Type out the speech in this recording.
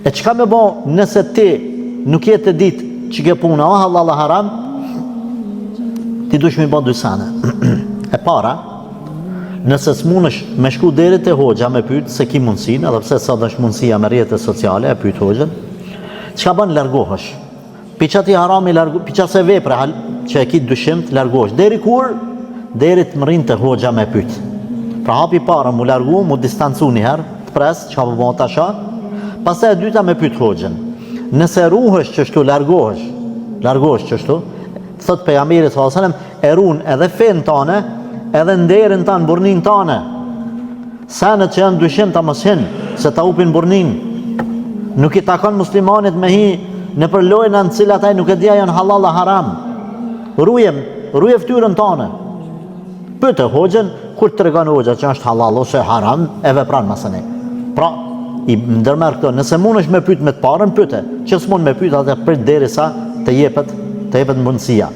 E çka me bo nëse ti nuk jetë të ditë që ke puna o halal e haram, ti dush me bo dy sene. E para, nëse s'munësh me shku deri te hoxha me pyet se ki mundësinë, edhe pse sot është mundësia me rrjetet sociale, e pyet hoxhën, çka bën largohesh. Piçati harami piçase vepra që e ki dyshim të largohesh. Deri kur? Deri të mrin te hoxha me pyet. Pra hapi para mu largu, mu distancu një herë, të pres, çka po bën tash. Pastaj e dyta me pyet hoxhën. Nëse ruhesh çështu largohesh çështu, thot pejgamberi sallallahu alajhi wasallam, e ruan edhe fen tane, edhe nderin tanë, burnin tane. Sanet që janë dyshim ta mos hin, se ta upin burnin. Nuk i takon muslimanit me hi në përlojna në cilat ai nuk e dia janë halal e haram. Ruje ftyrën tane. Pyete hoxhën, kur të tregon hoxha që është halal ose haram, e vepron masani. Pra, i ndërmerr këto, nëse mundesh me pyet me të parën, pyete. Që s'mund me pyet atë prit derisa të jepet mundësia.